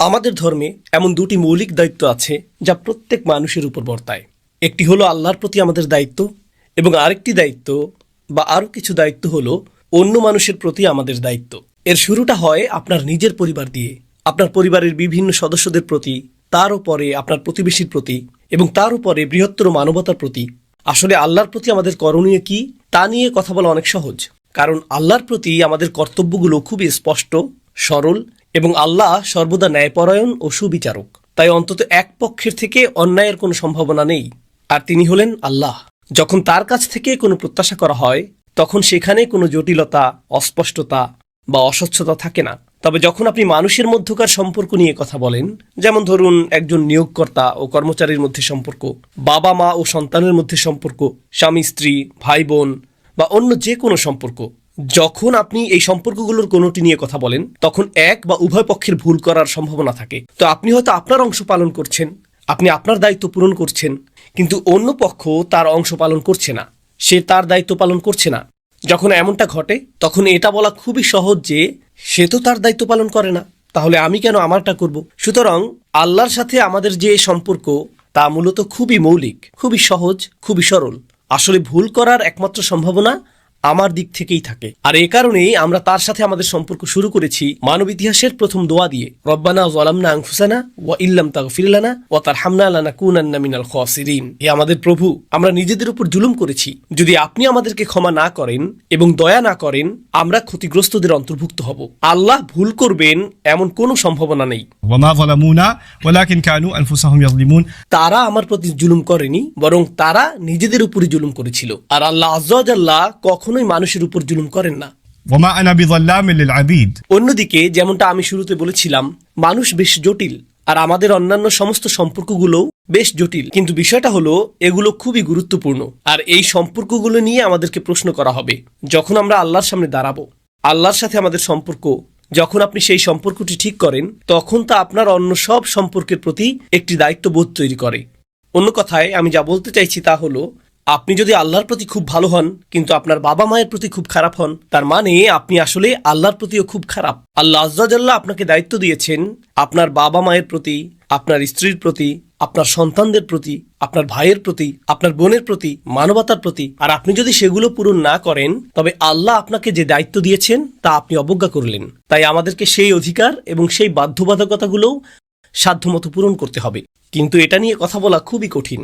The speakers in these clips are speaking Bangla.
আমাদের ধর্মে এমন দুটি মৌলিক দায়িত্ব আছে যা প্রত্যেক মানুষের উপর বর্তায়। একটি হলো আল্লাহর প্রতি আমাদের দায়িত্ব, এবং আরেকটি দায়িত্ব বা আরও কিছু দায়িত্ব হলো অন্য মানুষের প্রতি আমাদের দায়িত্ব। এর শুরুটা হয় আপনার নিজের পরিবার দিয়ে, আপনার পরিবারের বিভিন্ন সদস্যদের প্রতি, তার উপরে আপনার প্রতিবেশীর প্রতি, এবং তার উপরে বৃহত্তর মানবতার প্রতি। আসলে আল্লাহর প্রতি আমাদের করণীয় কি তা নিয়ে কথা বলা অনেক সহজ, কারণ আল্লাহর প্রতি আমাদের কর্তব্যগুলো খুবই স্পষ্ট, সরল, এবং আল্লাহ সর্বদা ন্যায়পরায়ণ ও সুবিচারক। তাই অন্তত এক পক্ষের থেকে অন্যায়ের কোনো সম্ভাবনা নেই, আর তিনি হলেন আল্লাহ। যখন তার কাছ থেকে কোনো প্রত্যাশা করা হয় তখন সেখানে কোনো জটিলতা, অস্পষ্টতা বা অস্বচ্ছতা থাকে না। তবে যখন আপনি মানুষের মধ্যকার সম্পর্ক নিয়ে কথা বলেন, যেমন ধরুন একজন নিয়োগকর্তা ও কর্মচারীর মধ্যে সম্পর্ক, বাবা মা ও সন্তানের মধ্যে সম্পর্ক, স্বামী স্ত্রী, ভাই বোন বা অন্য যে কোনো সম্পর্ক, যখন আপনি এই সম্পর্কগুলোর কোনোটি নিয়ে কথা বলেন তখন এক বা উভয় পক্ষের ভুল করার সম্ভাবনা থাকে। তো আপনি হয়তো আপনার অংশ পালন করছেন, আপনি আপনার দায়িত্ব পূরণ করছেন, কিন্তু অন্য পক্ষ তার অংশ পালন করছে না, সে তার দায়িত্ব পালন করছে না। যখন এমনটা ঘটে তখন এটা বলা খুবই সহজ যে সে তো তার দায়িত্ব পালন করে না, তাহলে আমি কেন আমারটা করব। সুতরাং আল্লাহর সাথে আমাদের যে সম্পর্ক তা মূলত খুবই মৌলিক, খুবই সহজ, খুবই সরল। আসলে ভুল করার একমাত্র সম্ভাবনা আমার দিক থেকেই থাকে, আর এই কারণেই আমরা তার সাথে আমাদের সম্পর্ক শুরু করেছি মানব ইতিহাসের প্রথম দোয়া দিয়ে, রব্বানা যালামনা আনফুসানা ওয়া ইল্লাম তাগফির লানা ওয়া তারহামনা লানাকুনান্না মিনাল খাসিরিন। হে আমাদের প্রভু, আমরা নিজেদের উপর জুলুম করেছি, যদি আপনি আমাদেরকে ক্ষমা না করেন এবং দয়া না করেন আমরা ক্ষতিগ্রস্তদের অন্তর্ভুক্ত হব। আল্লাহ ভুল করবেন এমন কোনো সম্ভাবনা নেই। ওয়ামা যালামুনা ওয়ালাকিন কানু আনফুসাহুম ইয়াযলিমুন। তারা আমার প্রতি জুলুম করেনি, বরং তারা নিজেদের উপরই জুলুম করেছিল। আর আল্লাহ আযজা ওয়া জাল্লা কখনোই মানুষের উপর জুলুম করেন না। ওয়ামা আনা বিযাল্লামিল লিল আবিদ। অন্যদিকে যেমনটা আমি শুরুতে বলেছিলাম, মানুষ বেশ জটিল, আর আমাদের অন্যান্য সমস্ত সম্পর্কগুলোও বেশ জটিল, কিন্তু বিষয়টা হলো এগুলো খুবই গুরুত্বপূর্ণ। আর এই সম্পর্কগুলো নিয়ে আমাদেরকে প্রশ্ন করা হবে যখন আমরা আল্লাহর সামনে দাঁড়াবো। আল্লাহর সাথে আমাদের সম্পর্ক, যখন আপনি সেই সম্পর্কটি ঠিক করেন তখন তা আপনার অন্য সব সম্পর্কের প্রতি একটি দায়িত্ববোধ তৈরি করে। অন্য কথায় আমি যা বলতে চাইছি তা হলো, আপনি যদি আল্লাহর প্রতি খুব ভালো হন কিন্তু আপনার বাবা মায়ের প্রতি খুব খারাপ হন, তার মানে আপনি আসলে আল্লাহর প্রতিও খুব খারাপ। আল্লাহ আযজা জাল্লা আপনাকে দায়িত্ব দিয়েছেন আপনার বাবা মায়ের প্রতি, আপনার স্ত্রীর প্রতি, আপনার সন্তানদের প্রতি, আপনার ভাইয়ের প্রতি, আপনার বোনের প্রতি, মানবতার প্রতি। আর আপনি যদি সেগুলো পূরণ না করেন তবে আল্লাহ আপনাকে যে দায়িত্ব দিয়েছেন তা আপনি অবজ্ঞা করলেন। তাই আমাদেরকে সেই অধিকার এবং সেই বাধ্যবাধকতাগুলোও সাধ্যমতো পূরণ করতে হবে। কিন্তু এটা নিয়ে কথা বলা খুবই কঠিন।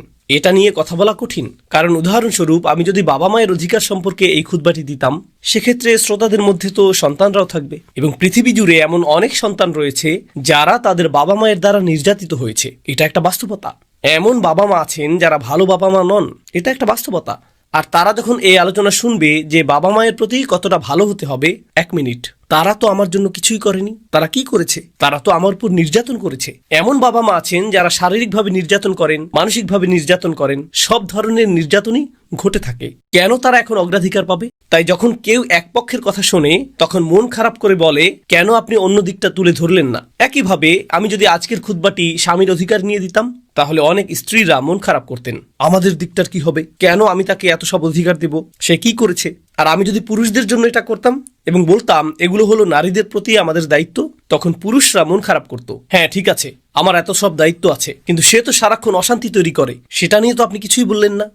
কারণ উদাহরণস্বরূপ আমি যদি বাবা মায়ের অধিকার সম্পর্কে এই খুতবাটি দিতাম, সেক্ষেত্রে শ্রোতাদের মধ্যে তো সন্তানরাও থাকবে, এবং পৃথিবী জুড়ে এমন অনেক সন্তান রয়েছে যারা তাদের বাবা মায়ের দ্বারা নির্যাতিত হয়েছে। এটা একটা বাস্তবতা। এমন বাবা মা আছেন যারা ভালো বাবা মা নন, এটা একটা বাস্তবতা। আর তারা যখন এই আলোচনা শুনবে যে বাবা মায়ের প্রতি কতটা ভালো হতে হবে, এক মিনিট, তারা তো আমার জন্য কিছুই করেনি। তারা কি করেছে? তারা তো আমার উপর নির্যাতন করেছে। এমন বাবা মা আছেন যারা শারীরিকভাবে নির্যাতন করেন, মানসিকভাবে নির্যাতন করেন, সব ধরনের নির্যাতনই ঘটে থাকে। কেন তারা এখন অগ্রাধিকার পাবে? তাই যখন কেউ এক পক্ষের কথা শোনে তখন মন খারাপ করে বলে, কেন আপনি অন্য দিকটা তুলে ধরলেন না? একইভাবে আমি যদি আজকের খুতবাটি স্বামীর অধিকার নিয়ে দিতাম, তাহলে অনেক স্ত্রীরা মন খারাপ করতেন, আমাদের দিকটার কি হবে, কেন আমি তাকে এত সব অধিকার দেব, সে কি করেছে। আর আমি যদি পুরুষদের জন্য এটা করতাম এবং বলতাম এগুলো হলো নারীদের প্রতি আমাদের দায়িত্ব, তখন পুরুষরা মন খারাপ করত। হ্যাঁ ঠিক আছে, আমার এত সব দায়িত্ব আছে, কিন্তু সে তো সারাক্ষণ অশান্তি তৈরি করে, সেটা নিয়ে তো আপনি কিছুই বললেন না।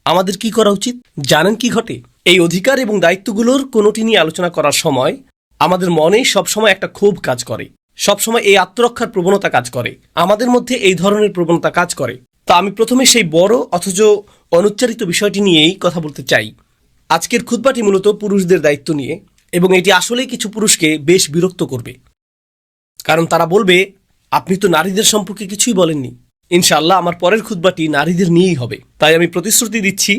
আমাদের কি করা উচিত জানেন? কি ঘটে? এই অধিকার এবং দায়িত্বগুলোর কোনোটি নিয়ে আলোচনা করার সময় আমাদের মনে সবসময় একটা ক্ষোভ কাজ করে, সবসময় এই আত্মরক্ষার প্রবণতা কাজ করে, আমাদের মধ্যে এই ধরনের প্রবণতা কাজ করে। তা আমি প্রথমে সেই বড় অথচ অনুচ্চারিত বিষয়টি নিয়েই কথা বলতে চাই। আজকের খুতবাটি মূলত পুরুষদের দায়িত্ব নিয়ে, এবং এটি আসলেই কিছু পুরুষকে বেশ বিরক্ত করবে, কারণ তারা বলবে আপনি তো নারীদের সম্পর্কে কিছুই বলেননি। ইনশাআল্লাহ আমার পরের খুতবাটি নারীদের নিয়েই হবে, তাই আমি প্রতিশ্রুতি দিচ্ছি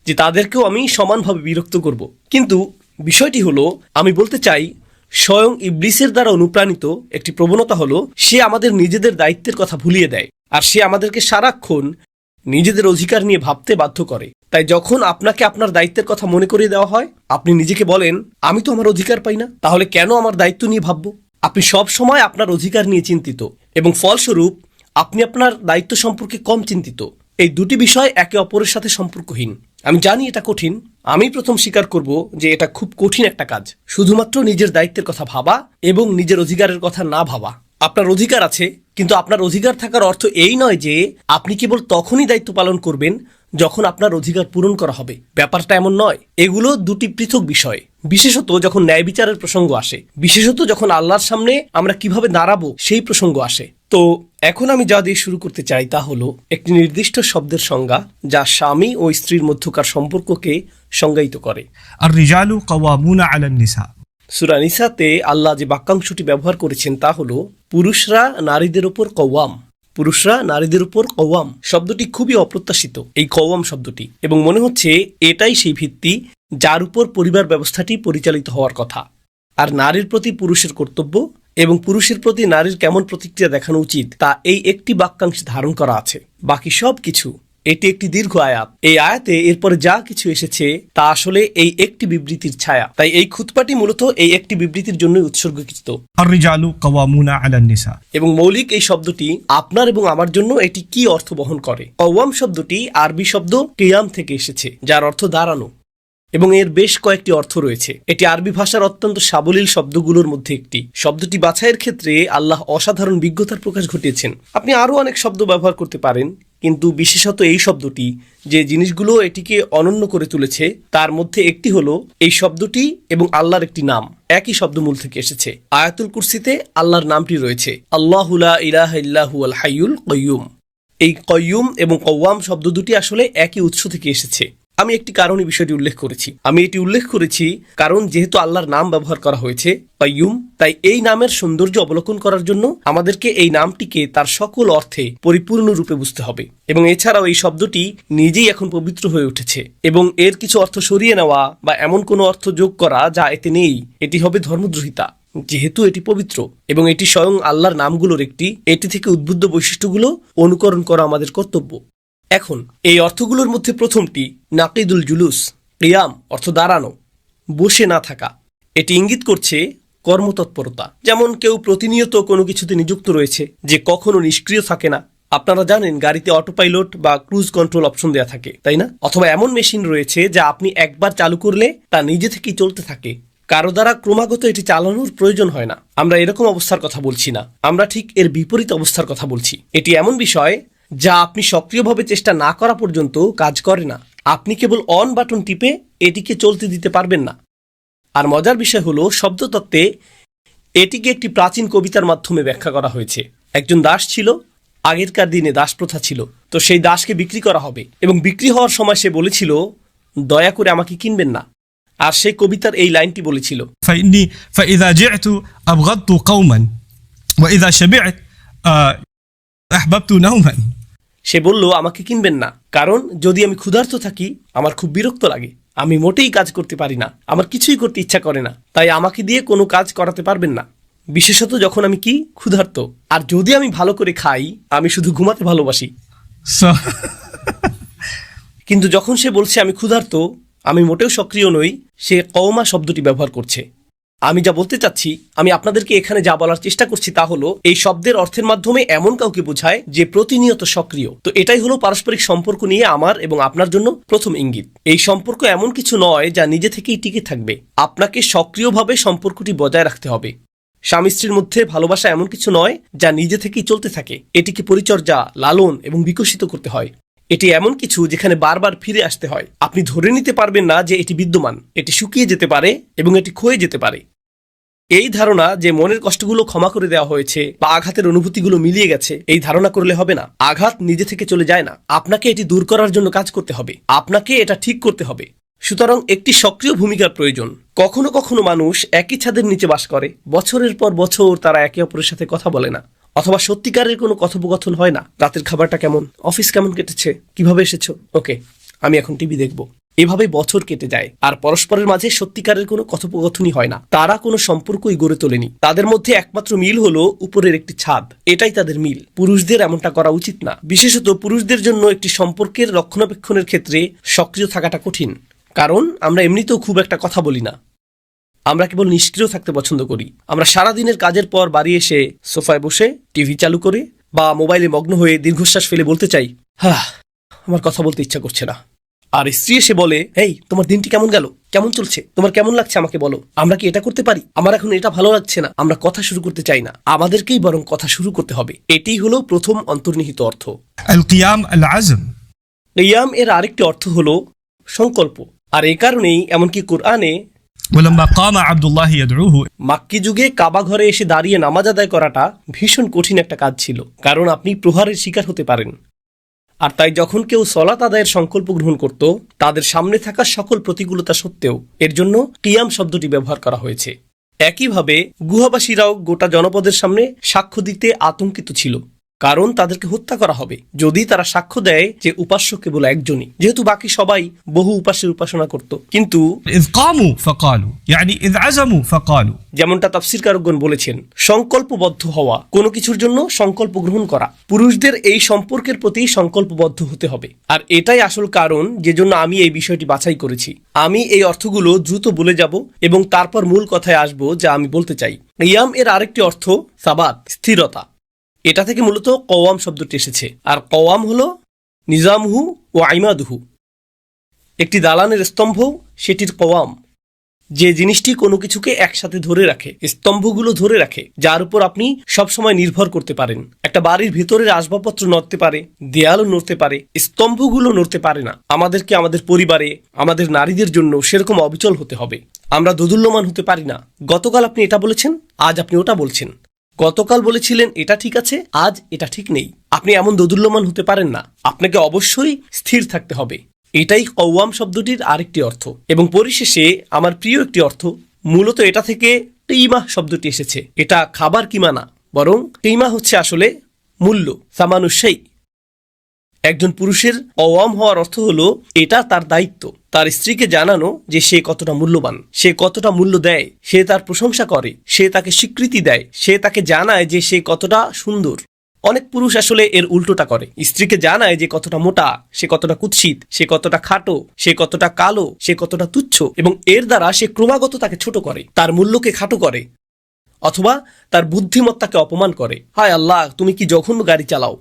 যে তাদেরকেও আমি সমানভাবে বিরক্ত করব। কিন্তু বিষয়টি হলো, আমি বলতে চাই স্বয়ং ইবলিসের দ্বারা অনুপ্রাণিত একটি প্রবণতা হলো সে আমাদের নিজেদের দায়িত্বের কথা ভুলিয়ে দেয়, আর সে আমাদেরকে সারাক্ষণ নিজেদের অধিকার নিয়ে ভাবতে বাধ্য করে। তাই যখন আপনাকে আপনার দায়িত্বের কথা মনে করিয়ে দেওয়া হয়, আপনি নিজেকে বলেন আমি তো আমার অধিকার পাই না, তাহলে কেন আমার দায়িত্ব নিয়ে ভাববো? আপনি সব সময় আপনার অধিকার নিয়ে চিন্তিত, এবং ফলস্বরূপ আপনি আপনার দায়িত্ব সম্পর্কে কম চিন্তিত। এই দুটি বিষয় একে অপরের সাথে সম্পর্কহীন। আমি জানি এটা কঠিন, আমি প্রথম স্বীকার করব যে এটা খুব কঠিন একটা কাজ, শুধুমাত্র নিজের দায়িত্বের কথা ভাবা এবং নিজের অধিকারের কথা না ভাবা। আপনার অধিকার আছে, কিন্তু আপনার অধিকার থাকার অর্থ এই নয় যে আপনি কেবল তখনই দায়িত্ব পালন করবেন যখন আপনার অধিকার পূরণ করা হবে। ব্যাপারটা এমন নয়। এগুলো দুটি পৃথক বিষয়, বিশেষত যখন ন্যায় বিচারের প্রসঙ্গ আসে, বিশেষত যখন আল্লাহর সামনে আমরা কিভাবে দাঁড়াবো সেই প্রসঙ্গ আসে। তো এখন আমি যা দিয়ে শুরু করতে চাই তা হলো একটি নির্দিষ্ট শব্দের সংজ্ঞা যা স্বামী ও স্ত্রীর মধ্যকার সম্পর্ককে সংজ্ঞায়িত করে। الرجال قوامون على النساء। সূরা নিসাতে আল্লাহ যে বাক্যাংশটি ব্যবহার করেছেন তা হলো পুরুষরা নারীদের উপর কওয়াম। পুরুষরা নারীদের উপর কওয়াম শব্দটি খুবই অপ্রত্যাশিত, এই কওয়াম শব্দটি, এবং মনে হচ্ছে এটাই সেই ভিত্তি যার উপর পরিবার ব্যবস্থাটি পরিচালিত হওয়ার কথা। আর নারীর প্রতি পুরুষের কর্তব্য এবং পুরুষের প্রতি নারীর কেমন প্রতিক্রিয়া দেখানো উচিত তা এই একটি বাক্যাংশে ধারণ করা আছে। বাকি সব কিছু, এটি একটি দীর্ঘ আয়াত। এই আয়াতে এরপরে যা কিছু এসেছে তা আসলে এই একটি বিবৃতির ছায়া। তাই এই খুতবাটি মূলত এই একটি বিবৃতির জন্যই উৎসর্গীকৃত। الرجال قوامون على النساء। এবং মৌলিক এই শব্দটি আপনার এবং আমার জন্য এটি কি অর্থ বহন করে? কওয়াম শব্দটি আরবি শব্দ কিয়াম থেকে এসেছে, যার অর্থ দাঁড়ানো, এবং এর বেশ কয়েকটি অর্থ রয়েছে। এটি আরবি ভাষার অত্যন্ত সাবলীল শব্দগুলোর মধ্যে একটি। শব্দটি বাছাইয়ের ক্ষেত্রে আল্লাহ অসাধারণ বিজ্ঞতার প্রকাশ ঘটিয়েছেন। আপনি আরও অনেক শব্দ ব্যবহার করতে পারেন, কিন্তু বিশেষত এই শব্দটি যে জিনিসগুলো এটিকে অনন্য করে তুলেছে তার মধ্যে একটি হলো এই শব্দটি এবং আল্লাহর একটি নাম একই শব্দমূল থেকে এসেছে। আয়াতুল কুরসিতে আল্লাহর নামটি রয়েছে আল্লাহু লা ইলাহা ইল্লা হুয়াল হাইয়ুল কাইয়্যুম। এই কাইয়্যুম এবং কওয়াম শব্দ দুটি আসলে একই উৎস থেকে এসেছে। আমি একটি কারণে বিষয়টি উল্লেখ করেছি। আমি এটি উল্লেখ করেছি কারণ যেহেতু আল্লাহর নাম ব্যবহার করা হয়েছে কাইয়্যুম, তাই এই নামের সৌন্দর্য অবলোকন করার জন্য আমাদেরকে এই নামটিকে তার সকল অর্থে পরিপূর্ণ রূপে বুঝতে হবে। এবং এছাড়াও এই শব্দটি নিজেই এখন পবিত্র হয়ে উঠেছে, এবং এর কিছু অর্থ সরিয়ে নেওয়া বা এমন কোনো অর্থ যোগ করা যা এতে নেই, এটি হবে ধর্মদ্রোহিতা। যেহেতু এটি পবিত্র এবং এটি স্বয়ং আল্লাহর নামগুলোর একটি, এটি থেকে উদ্বুদ্ধ বৈশিষ্ট্যগুলো অনুকরণ করা আমাদের কর্তব্য। এখন এই অর্থগুলোর মধ্যে প্রথমটি নাকিদুল জুলুস, কিয়াম অর্থ দাঁড়ানো, বসে না থাকা। এটি ইঙ্গিত করছে কর্মতৎপরতা। যেমন কেউ প্রতিনিয়ত কোনো কিছুতে নিযুক্ত রয়েছে যে কখনো নিষ্ক্রিয় থাকে না। আপনারা জানেন গাড়িতে অটো পাইলট বা ক্রুজ কন্ট্রোল অপশন দেওয়া থাকে, তাই না? অথবা এমন মেশিন রয়েছে যা আপনি একবার চালু করলে তা নিজে থেকেই চলতে থাকে, কারো দ্বারা ক্রমাগত এটি চালানোর প্রয়োজন হয় না। আমরা এরকম অবস্থার কথা বলছি না, আমরা ঠিক এর বিপরীত অবস্থার কথা বলছি। এটি এমন বিষয় যা আপনি সক্রিয়ভাবে চেষ্টা না করা পর্যন্ত কাজ করে না। আপনি কেবল অন বাটন টিপে এটিকে চলতে দিতে পারবেন না। আর মজার বিষয় হলো শব্দতত্ত্বে এটিকে একটি প্রাচীন কবিতার মাধ্যমে ব্যাখ্যা করা হয়েছে। একজন দাস ছিল, আগেরকার দিনে দাস প্রথা ছিল, তো সেই দাসকে বিক্রি করা হবে এবং বিক্রি হওয়ার সময় সে বলেছিল দয়া করে আমাকে কিনবেন না। আর সেই কবিতার এই লাইনটি বলেছিল فإني فإذا جعت أبغضت قوما وإذا شبعت أحببت نوما। সে বলল আমাকে কিনবেন না, কারণ যদি আমি ক্ষুধার্ত থাকি আমার খুব বিরক্ত লাগে, আমি মোটেই কাজ করতে পারি না, আমার কিছুই করতে ইচ্ছা করে না, তাই আমাকে দিয়ে কোনো কাজ করাতে পারবেন না, বিশেষত যখন আমি কি ক্ষুধার্ত। আর যদি আমি ভালো করে খাই, আমি শুধু ঘুমাতে ভালোবাসি। কিন্তু যখন সে বলছে আমি ক্ষুধার্ত, আমি মোটেও সক্রিয় নই, সে কওমা শব্দটি ব্যবহার করছে। আমি যা বলতে চাচ্ছি, আমি আপনাদেরকে এখানে যা বলার চেষ্টা করছি তা হলো এই শব্দের অর্থের মাধ্যমে এমন কাউকে বোঝায় যে প্রতিনিয়ত সক্রিয়। তো এটাই হলো পারস্পরিক সম্পর্ক নিয়ে আমার এবং আপনার জন্য প্রথম ইঙ্গিত। এই সম্পর্ক এমন কিছু নয় যা নিজে থেকেই টিকে থাকবে, আপনাকে সক্রিয়ভাবে সম্পর্কটি বজায় রাখতে হবে। স্বামী স্ত্রীর মধ্যে ভালোবাসা এমন কিছু নয় যা নিজে থেকেই চলতে থাকে, এটিকে পরিচর্যা, লালন এবং বিকশিত করতে হয়। এটি এমন কিছু যেখানে বারবার ফিরে আসতে হয়। আপনি ধরে নিতে পারবেন না যে এটি বিদ্যমান, এটি শুকিয়ে যেতে পারে এবং এটি ক্ষয়ে যেতে পারে। এই ধারণা যে মনের কষ্টগুলো ক্ষমা করে দেওয়া হয়েছে বা আঘাতের অনুভূতিগুলো মিলিয়ে গেছে, এই ধারণা করলে হবে না। আঘাত নিজে থেকে চলে যায় না, আপনাকে এটি দূর করার জন্য কাজ করতে হবে, আপনাকে এটা ঠিক করতে হবে। সুতরাং একটি সক্রিয় ভূমিকার প্রয়োজন। কখনো কখনো মানুষ একই ছাদের নিচে বাস করে, বছরের পর বছর তারা একে অপরের সাথে কথা বলে না, অথবা সত্যিকারের কোনো কথোপকথন হয় না। রাতের খাবারটা কেমন, অফিস কেমন কেটেছে, কিভাবে এসেছো, ওকে আমি এখন টিভি দেখবো। এভাবে বছর কেটে যায় আর পরস্পরের মাঝে সত্যিকারের কোনো কথোপকথনই হয় না। তারা কোনো সম্পর্কই গড়ে তোলেনি। তাদের মধ্যে একমাত্র মিল হলো উপরের একটি ছাদ, এটাই তাদের মিল। পুরুষদের এমনটা করা উচিত না। বিশেষত পুরুষদের জন্য একটি সম্পর্কের রক্ষণাবেক্ষণের ক্ষেত্রে সক্রিয় থাকাটা কঠিন, কারণ আমরা এমনিতেও খুব একটা কথা বলি না। আমরা কেবল নিষ্ক্রিয় থাকতে পছন্দ করি। আমরা সারাদিনের কাজের পর বাড়ি এসে সোফায় বসে টিভি চালু করে বা মোবাইলে মগ্ন হয়ে দীর্ঘশ্বাস ফেলে বলতে চাই, আমার কথা বলতে ইচ্ছা করছে না, আর স্ত্রী এসে বলে, এই তোমার দিনটি কেমন গেল, কেমন চলছে, তোমার কেমন লাগছে আমাকে বলো, আমরা কি এটা করতে পারি, আমার এখন এটা ভালো লাগছে না, আমরা কথা শুরু করতে চাই না, আমাদেরকেই বরং কথা শুরু করতে হবে। এটাই হলো প্রথম অন্তর্নিহিত অর্থ। القيام العزم. কিয়াম এর আরেকটি অর্থ হলো সংকল্প। আর এই কারণেই এমনকি কোরআনে ولما قام عبد الله يدعوه মাক্কি যুগে কাবা ঘরে এসে দাঁড়িয়ে নামাজ আদায় করাটা ভীষণ কঠিন একটা কাজ ছিল, কারণ আপনি প্রহারের শিকার হতে পারেন। আর তাই যখন কেউ সলাত আদায়ের সংকল্প গ্রহণ করত, তাদের সামনে থাকা সকল প্রতিকূলতা সত্ত্বেও এর জন্য কিয়াম শব্দটি ব্যবহার করা হয়েছে। একইভাবে গুহাবাসীরাও গোটা জনপদের সামনে সাক্ষ্য দিতে আতঙ্কিত ছিল, কারণ তাদেরকে হত্যা করা হবে যদি তারা সাক্ষ্য দেয় যে উপাস্য কেবল একজনই, যেহেতু বাকি সবাই বহু উপাস্যের উপাসনা করত। কিন্তু إذ قاموا فقالوا يعني إذ عزموا فقالوا. যেমনটা তাফসীরকারগণ বলেছেন, সংকল্পবদ্ধ হওয়া, কোনো কিছুর জন্য সংকল্প গ্রহণ করা, পুরুষদের এই সম্পর্কের প্রতি সংকল্পবদ্ধ হতে হবে। আর এটাই আসল কারণ যে জন্য আমি এই বিষয়টি বাছাই করেছি। আমি এই অর্থগুলো দ্রুত বলে যাব এবং তারপর মূল কথায় আসব যা আমি বলতে চাই। কিয়াম এর আরেকটি অর্থ সাবাত, স্থিরতা। এটা থেকে মূলত কওয়াম শব্দটি এসেছে। আর কওয়াম হলো নিজামহু ও আইমাদুহু, একটি দালানের স্তম্ভ সেটির কওয়াম, যে জিনিসটি কোনো কিছুকে একসাথে ধরে রাখে, স্তম্ভগুলো ধরে রাখে, যার উপর আপনি সবসময় নির্ভর করতে পারেন। একটা বাড়ির ভিতরের আসবাবপত্র নড়তে পারে, দেয়ালও নড়তে পারে, স্তম্ভগুলো নড়তে পারে না। আমাদেরকে আমাদের পরিবারে, আমাদের নারীদের জন্য সেরকম অবিচল হতে হবে। আমরা দোদুল্যমান হতে পারি না। গতকাল আপনি এটা বলেছেন, আজ আপনি ওটা বলছেন। গতকাল বলেছিলেন এটা ঠিক আছে, আজ এটা ঠিক নেই। আপনি এমন দোদুল্যমান হতে পারেন না। আপনাকে অবশ্যই স্থির থাকতে হবে। এটাই কওয়াম শব্দটির আরেকটি অর্থ। এবং পরিশেষে আমার প্রিয় একটি অর্থ, মূলত এটা থেকে কিমাহ শব্দটি এসেছে। এটা খাবার কিমা না, বরং কিমা হচ্ছে আসলে মূল্য, সামানুশাই। একজন পুরুষের কওয়াম হওয়ার অর্থ হলো এটা তার দায়িত্ব, তার স্ত্রীকে জানানো যে সে কতটা মূল্যবান, সে কতটা মূল্য দেয়, সে তার প্রশংসা করে, সে তাকে স্বীকৃতি দেয়, সে তাকে জানায় যে সে কতটা সুন্দর। অনেক পুরুষ আসলে এর উল্টোটা করে, স্ত্রীকে জানায় যে কতটা মোটা, সে কতটা কুৎসিত, সে কতটা খাটো, সে কতটা কালো, সে কতটা তুচ্ছ, এবং এর দ্বারা সে ক্রমাগত তাকে ছোট করে, তার মূল্যকে খাটো করে, অথবা তার বুদ্ধিমত্তাকে অপমান করে। হায় আল্লাহ, তুমি কি জঘন্য গাড়ি চালাও,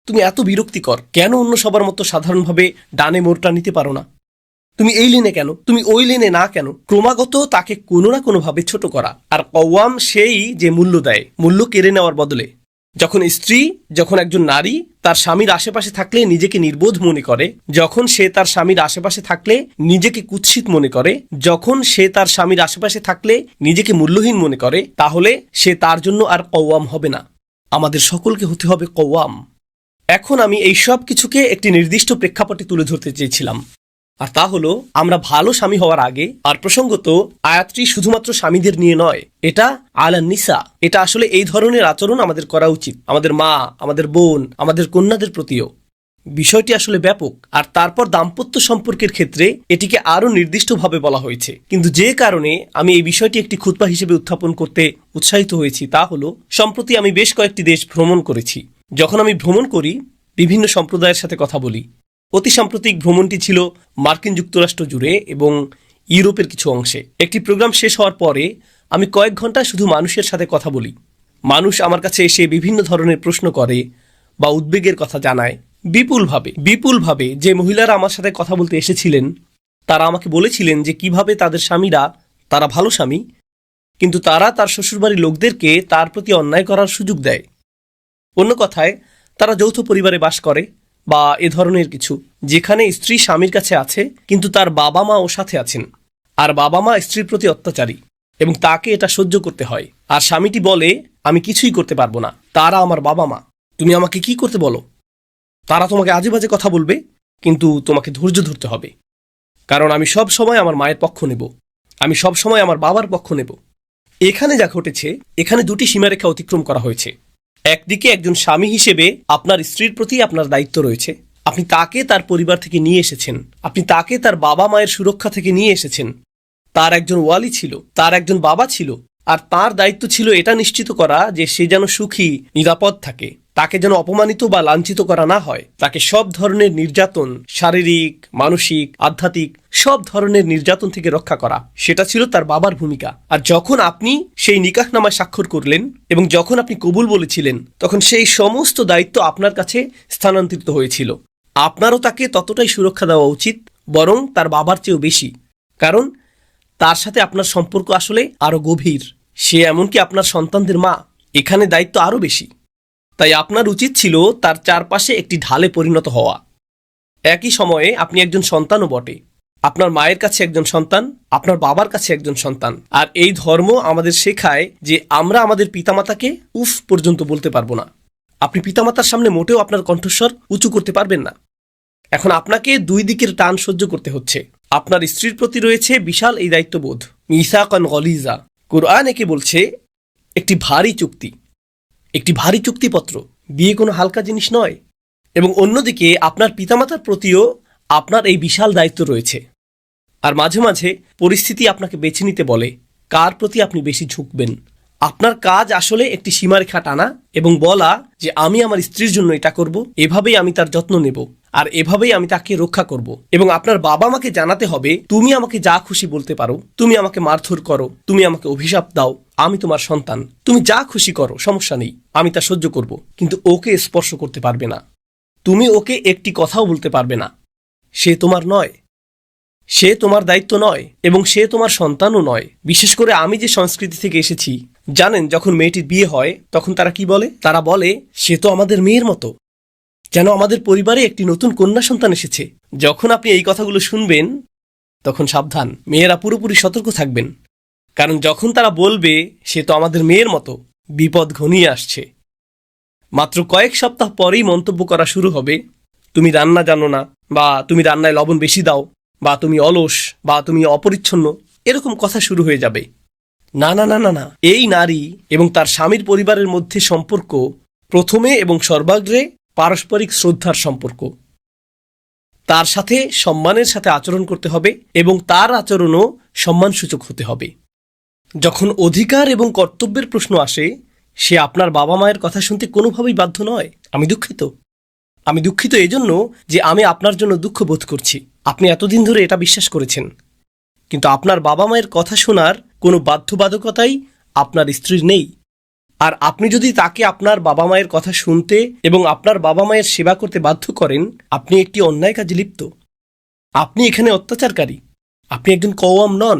তুমি এত বিরক্তিকর, কেন অন্য সবার মতো সাধারণভাবে ডানে মোড়টা নিতে পারো না, তুমি এই লেনে কেন, তুমি ওই লেনে না কেন, ক্রমাগত তাকে কোনো না কোনোভাবে ছোট করা। আর কওয়াম সেই যে মূল্য দেয়, মূল্য কেড়ে নেওয়ার বদলে। যখন একজন নারী তার স্বামীর আশেপাশে থাকলে নিজেকে নির্বোধ মনে করে, যখন সে তার স্বামীর আশেপাশে থাকলে নিজেকে কুৎসিত মনে করে, যখন সে তার স্বামীর আশেপাশে থাকলে নিজেকে মূল্যহীন মনে করে, তাহলে সে তার জন্য আর কওয়াম হবে না। আমাদের সকলকে হতে হবে কওয়াম। এখন আমি এই সব কিছুকে একটি নির্দিষ্ট প্রেক্ষাপটে তুলে ধরতে চেয়েছিলাম, আর তা হলো আমরা ভালো স্বামী হওয়ার আগে। আর প্রসঙ্গত আয়াতটি শুধুমাত্র স্বামীদের নিয়ে নয়, এটা আলান নিসা। এটা আসলে এই ধরনের আচরণ আমাদের করা উচিত আমাদের মা, আমাদের বোন, আমাদের কন্যাদের প্রতিও। বিষয়টি আসলে ব্যাপক। আর তারপর দাম্পত্য সম্পর্কের ক্ষেত্রে এটিকে আরও নির্দিষ্টভাবে বলা হয়েছে। কিন্তু যে কারণে আমি এই বিষয়টি একটি খুতবা হিসেবে উত্থাপন করতে উৎসাহিত হয়েছি তা হলো, সম্প্রতি আমি বেশ কয়েকটি দেশ ভ্রমণ করেছি। যখন আমি ভ্রমণ করি, বিভিন্ন সম্প্রদায়ের সাথে কথা বলি। অতি সাম্প্রতিক ভ্রমণটি ছিল মার্কিন যুক্তরাষ্ট্র জুড়ে এবং ইউরোপের কিছু অংশে। একটি প্রোগ্রাম শেষ হওয়ার পরে আমি কয়েক ঘন্টা শুধু মানুষের সাথে কথা বলি। মানুষ আমার কাছে এসে বিভিন্ন ধরনের প্রশ্ন করে বা উদ্বেগের কথা জানায় বিপুলভাবে। যে মহিলারা আমার সাথে কথা বলতে এসেছিলেন তারা আমাকে বলেছিলেন যে কিভাবে তাদের স্বামীরা, তারা ভালো স্বামী, কিন্তু তারা তার শ্বশুরবাড়ির লোকদেরকে তার প্রতি অন্যায় করার সুযোগ দেয়। অন্য কথায়, তারা যৌথ পরিবারে বাস করে বা এ ধরনের কিছু, যেখানে স্ত্রী স্বামীর কাছে আছে কিন্তু তার বাবা মা ওর সাথে আছেন, আর বাবা মা স্ত্রীর প্রতি অত্যাচারী এবং তাকে এটা সহ্য করতে হয়। আর স্বামীটি বলে, আমি কিছুই করতে পারবো না, তারা আমার বাবা মা, তুমি আমাকে কি করতে বলো। তারা তোমাকে আজে বাজে কথা বলবে, কিন্তু তোমাকে ধৈর্য ধরতে হবে, কারণ আমি সব সময় আমার মায়ের পক্ষ নেব, আমি সব সময় আমার বাবার পক্ষ নেব। এখানে যা ঘটেছে, এখানে দুটি সীমারেখা অতিক্রম করা হয়েছে। একদিকে একজন স্বামী হিসেবে আপনার স্ত্রীর প্রতি আপনার দায়িত্ব রয়েছে। আপনি তাকে তার পরিবার থেকে নিয়ে এসেছেন, আপনি তাকে তার বাবা মায়ের সুরক্ষা থেকে নিয়ে এসেছেন। তার একজন ওয়ালি ছিল, তার একজন বাবা ছিল, আর তার দায়িত্ব ছিল এটা নিশ্চিত করা যে সে যেন সুখী, নিরাপদ থাকে, তাকে যেন অপমানিত বা লাঞ্ছিত করা না হয়, তাকে সব ধরনের নির্যাতন, শারীরিক, মানসিক, আধ্যাত্মিক সব ধরনের নির্যাতন থেকে রক্ষা করা, সেটা ছিল তার বাবার ভূমিকা। আর যখন আপনি সেই নিকাহনামায় স্বাক্ষর করলেন এবং যখন আপনি কবুল বলেছিলেন, তখন সেই সমস্ত দায়িত্ব আপনার কাছে স্থানান্তরিত হয়েছিল। আপনারও তাকে ততটাই সুরক্ষা দেওয়া উচিত বরং তার বাবার চেয়েও বেশি, কারণ তার সাথে আপনার সম্পর্ক আসলে আরও গভীর। সে এমনকি আপনার সন্তানদের মা। এখানে দায়িত্ব আরও বেশি। তাই আপনার উচিত ছিল তার চারপাশে একটি ঢালে পরিণত হওয়া। একই সময়ে আপনি একজন সন্তানও বটে। আপনার মায়ের কাছে একজন সন্তান, আপনার বাবার কাছে একজন সন্তান। আর এই ধর্ম আমাদের শেখায় যে আমরা আমাদের পিতামাতাকে উফ পর্যন্ত বলতে পারবো না। আপনি পিতামাতার সামনে মোটেও আপনার কণ্ঠস্বর উঁচু করতে পারবেন না। এখন আপনাকে দুই দিকের টান সহ্য করতে হচ্ছে। আপনার স্ত্রীর প্রতি রয়েছে বিশাল এই দায়িত্ববোধ, মিসাকান গলিজা। কুরআন একে বলছে একটি ভারী চুক্তি, একটি ভারী চুক্তিপত্র। বিয়ে কোনো হালকা জিনিস নয়। এবং অন্যদিকে আপনার পিতামাতার প্রতিও আপনার এই বিশাল দায়িত্ব রয়েছে। আর মাঝে মাঝে পরিস্থিতি আপনাকে বেছে নিতে বলে কার প্রতি আপনি বেশি ঝুঁকবেন। আপনার কাজ আসলে একটি সীমারেখা টানা এবং বলা যে আমি আমার স্ত্রীর জন্য এটা করব, এভাবেই আমি তার যত্ন নেব, আর এভাবেই আমি তাকে রক্ষা করব। এবং আপনার বাবা মাকে জানাতে হবে তুমি আমাকে যা খুশি বলতে পারো, তুমি আমাকে মারধর করো, তুমি আমাকে অভিশাপ দাও, আমি তোমার সন্তান, তুমি যা খুশি করো, সমস্যা নেই, আমি তা সহ্য করব, কিন্তু ওকে স্পর্শ করতে পারবে না। তুমি ওকে একটি কথাও বলতে পারবে না। সে তোমার নয়, সে তোমার দায়িত্ব নয়, এবং সে তোমার সন্তানও নয়। বিশেষ করে আমি যে সংস্কৃতি থেকে এসেছি, জানেন যখন মেয়েটির বিয়ে হয় তখন তারা কি বলে? তারা বলে সে তো আমাদের মেয়ের মতো, যেন আমাদের পরিবারে একটি নতুন কন্যা সন্তান এসেছে। যখন আপনি এই কথাগুলো শুনবেন তখন সাবধান, মেয়েরা পুরোপুরি সতর্ক থাকবেন। কারণ যখন তারা বলবে সে তো আমাদের মেয়ের মতো, বিপদ ঘনিয়ে আসছে। মাত্র কয়েক সপ্তাহ পরেই মন্তব্য করা শুরু হবে তুমি রান্না জানো না, বা তুমি রান্নায় লবণ বেশি দাও, বা তুমি অলস, বা তুমি অপরিচ্ছন্ন, এরকম কথা শুরু হয়ে যাবে। না না না না না, এই নারী এবং তার স্বামীর পরিবারের মধ্যে সম্পর্ক প্রথমে এবং সর্বাগ্রে পারস্পরিক শ্রদ্ধার সম্পর্ক। তার সাথে সম্মানের সাথে আচরণ করতে হবে এবং তার আচরণও সম্মানসূচক হতে হবে। যখন অধিকার এবং কর্তব্যের প্রশ্ন আসে, সে আপনার বাবা মায়ের কথা শুনতে কোনোভাবেই বাধ্য নয়। আমি দুঃখিত এজন্য যে আমি আপনার জন্য দুঃখ বোধ করছি। আপনি এতদিন ধরে এটা বিশ্বাস করেছেন, কিন্তু আপনার বাবা মায়ের কথা শোনার কোনো বাধ্যবাধকতাই আপনার স্ত্রীর নেই। আর আপনি যদি তাকে আপনার বাবা মায়ের কথা শুনতে এবং আপনার বাবা মায়ের সেবা করতে বাধ্য করেন, আপনি একটি অন্যায় কাজে লিপ্ত। আপনি এখানে অত্যাচারকারী। আপনি একজন কওয়াম নন।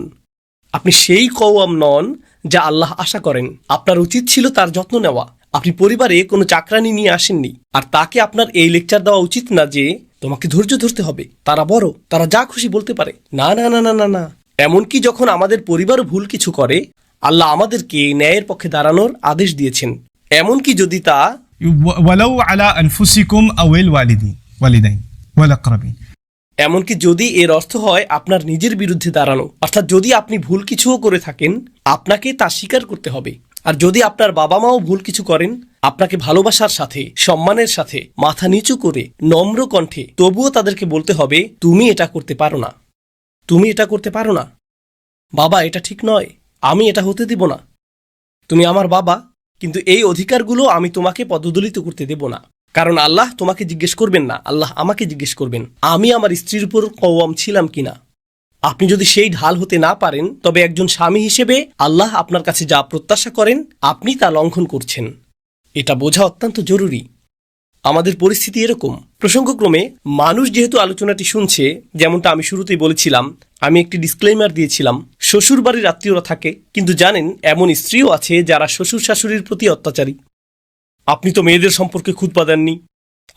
আপনি সেই কওয়াম নন যা আল্লাহ আশা করেন। আপনার উচিত ছিল তার যত্ন নেওয়া। আপনি পরিবারে কোনো চাকরানি নিয়ে আসেননি। আর তাকে আপনার এই লেকচার দেওয়া উচিত না যে তোমাকে ধৈর্য ধরতে হবে, তারা বড়, তারা যা খুশি বলতে পারে। না না না না না না। এমনকি যখন আমাদের পরিবারও ভুল কিছু করে, আল্লাহ আমাদেরকে ন্যায়ের পক্ষে দাঁড়ানোর আদেশ দিয়েছেন। এমনকি যদি তা ولو على أنفسكم أو الوالدين والأقربين। এমনকি যদি এর অর্থ হয় আপনার নিজের বিরুদ্ধে দাঁড়ানো, অর্থাৎ যদি আপনি ভুল কিছুও করে থাকেন, আপনাকে তা স্বীকার করতে হবে। আর যদি আপনার বাবা মাও ভুল কিছু করেন, আপনাকে ভালোবাসার সাথে, সম্মানের সাথে, মাথা নিচু করে, নম্র কণ্ঠে তবুও তাদেরকে বলতে হবে তুমি এটা করতে পারো না, তুমি এটা করতে পারো না, বাবা এটা ঠিক নয়, আমি এটা হতে দিব না। তুমি আমার বাবা, কিন্তু এই অধিকারগুলো আমি তোমাকে পদদলিত করতে দেব না। কারণ আল্লাহ তোমাকে জিজ্ঞেস করবেন না, আল্লাহ আমাকে জিজ্ঞেস করবেন আমি আমার স্ত্রীর উপর কওয়াম ছিলাম কিনা। আপনি যদি সেই ঢাল হতে না পারেন, তবে একজন স্বামী হিসেবে আল্লাহ আপনার কাছে যা প্রত্যাশা করেন আপনি তা লঙ্ঘন করছেন। এটা বোঝা অত্যন্ত জরুরি। আমাদের পরিস্থিতি এরকম। প্রসঙ্গক্রমে মানুষ যেহেতু আলোচনাটি শুনছে, যেমনটা আমি শুরুতেই বলেছিলাম, আমি একটি ডিসক্লেইমার দিয়েছিলাম, শ্বশুর বাড়ির আত্মীয়রা থাকে, কিন্তু জানেন এমন স্ত্রীও আছে যারা শ্বশুর শাশুড়ির প্রতি অত্যাচারী। আপনি তো মেয়েদের সম্পর্কে খুতবা দেননি,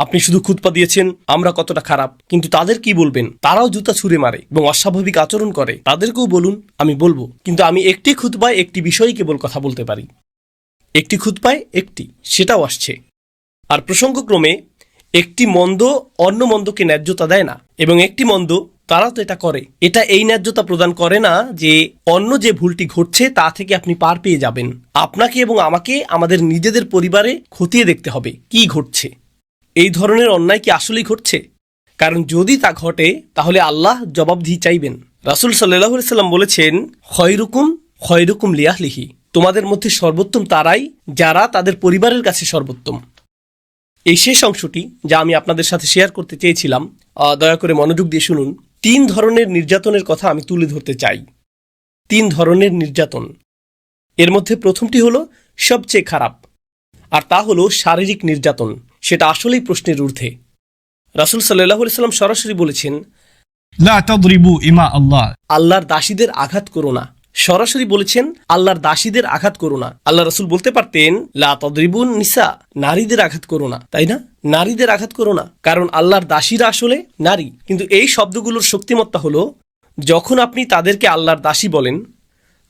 আপনি শুধু খুতবা দিয়েছেন আমরা কতটা খারাপ। কিন্তু তাদের কি বলবেন? তারাও জুতা ছুঁড়ে মারে এবং অস্বাভাবিক আচরণ করে। তাদেরকেও বলুন, আমি বলবো। কিন্তু আমি একটি খুতবায় একটি বিষয়ে কেবল কথা বলতে পারি। একটি খুতবায় একটি, সেটাও আসছে। আর প্রসঙ্গক্রমে একটি মন্দ অন্য মন্দকে ন্যায্যতা দেয় না, এবং একটি মন্দ তারা তো এটা করে। এটা এই ন্যায্যতা প্রদান করে না যে অন্য যে ভুলটি ঘটছে তা থেকে আপনি পার পেয়ে যাবেন। আপনাকে এবং আমাকে আমাদের নিজেদের পরিবারে খতিয়ে দেখতে হবে কি ঘটছে। এই ধরনের অন্যায় কি আসলেই ঘটছে? কারণ যদি তা ঘটে তাহলে আল্লাহ জবাবদিহি চাইবেন। রাসূল সাল্লাল্লাহু আলাইহি সাল্লাম বলেছেন, খয়রুকুম লিআহলিহি, তোমাদের মধ্যে সর্বোত্তম তারাই যারা তাদের পরিবারের কাছে সর্বোত্তম। এই শেষ অংশটি যা আমি আপনাদের সাথে শেয়ার করতে চেয়েছিলাম, দয়া করে মনোযোগ দিয়ে শুনুন। 3 ধরনের নির্যাতনের কথা আমি তুলে ধরতে চাই। 3 ধরনের নির্যাতন। এর মধ্যে প্রথমটি হলো সবচেয়ে খারাপ, আর তা হলো শারীরিক নির্যাতন। সেটা আসলেই প্রশ্নের ঊর্ধ্বে। রাসূল সাল্লাল্লাহু আলাইহি সাল্লাম সরাসরি বলেছেন, لا تضربوا إماء الله. আল্লাহর দাসীদের আঘাত করো না। সরাসরি বলেছেন আল্লাহর দাসীদের আঘাত করো না। আল্লাহ রাসূল বলতে পারতেন লা তাদরিবুন নিসা, নারীদের আঘাত করো না, তাই না? নারীদের আঘাত করো না, কারণ আল্লাহর দাসীরা আসলে নারী। কিন্তু এই শব্দগুলোর শক্তিমত্তা হলো যখন আপনি তাদেরকে আল্লাহর দাসী বলেন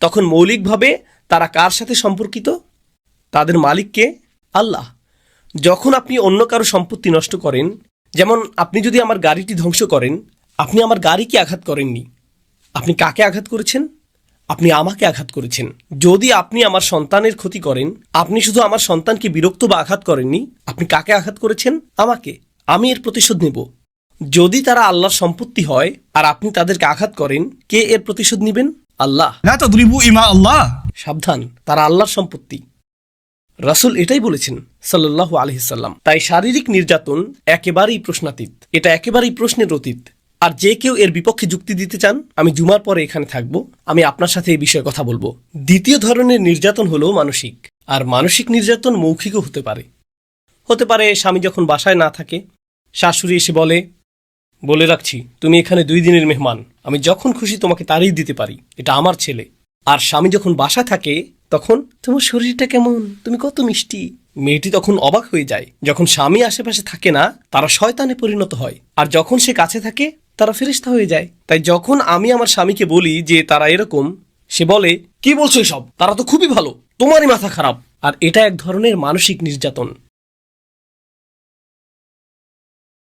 তখন মৌলিকভাবে তারা কার সাথে সম্পর্কিত? তাদের মালিককে, আল্লাহ। যখন আপনি অন্য কারো সম্পত্তি নষ্ট করেন, যেমন আপনি যদি আমার গাড়িটি ধ্বংস করেন, আপনি আমার গাড়িকে আঘাত করেননি। আপনি কাকে আঘাত করেছেন? আপনি আমাকে আঘাত করেছেন। যদি আপনি আমার সন্তানের ক্ষতি করেন, আপনি শুধু আমার সন্তানকে বিরক্ত বা আঘাত করেননি, আপনি কাকে আঘাত করেছেন? আমাকে। আমি এর প্রতিশোধ নেব। যদি তারা আল্লাহর সম্পত্তি হয় আর আপনি তাদেরকে আঘাত করেন, কে এর প্রতিশোধ নেবেন? আল্লাহ। لا تضربوا إماء الله. সাবধান, তারা আল্লাহর সম্পত্তি। রাসূল এটাই বলেছেন সাল্লাল্লাহু আলাইহি সাল্লাম। তাই শারীরিক নির্যাতন একেবারেই প্রশ্নাতীত, এটা একেবারেই প্রশ্নের অতীত। আর যে কেউ এর বিপক্ষে যুক্তি দিতে চান, আমি জুমার পরে এখানে থাকব, আমি আপনার সাথে এই বিষয়ে কথা বলবো। দ্বিতীয় ধরনের নির্যাতন হলো মানসিক। আর মানসিক নির্যাতন মৌখিকও হতে পারে। হতে পারে স্বামী যখন বাসায় না থাকে, শাশুড়ি এসে বলে রাখছি তুমি এখানে 2 দিনের মেহমান, আমি যখন খুশি তোমাকে তাড়িয়ে দিতে পারি, এটা আমার ছেলে। আর স্বামী যখন বাসায় থাকে তখন তোমার শরীরটা কেমন, তুমি কত মিষ্টি। মেয়েটি তখন অবাক হয়ে যায়। যখন স্বামী আশেপাশে থাকে না, তারা শয়তানে পরিণত হয়, আর যখন সে কাছে থাকে তারা ফেরেশতা হয়ে যায়। তাই যখন আমি আমার স্বামীকে বলি যে তারা এরকম, সে বলে কি বলছো এসব, তারা তো খুবই ভালো, তোমারই মাথা খারাপ। আর এটা এক ধরনের মানসিক নির্যাতন।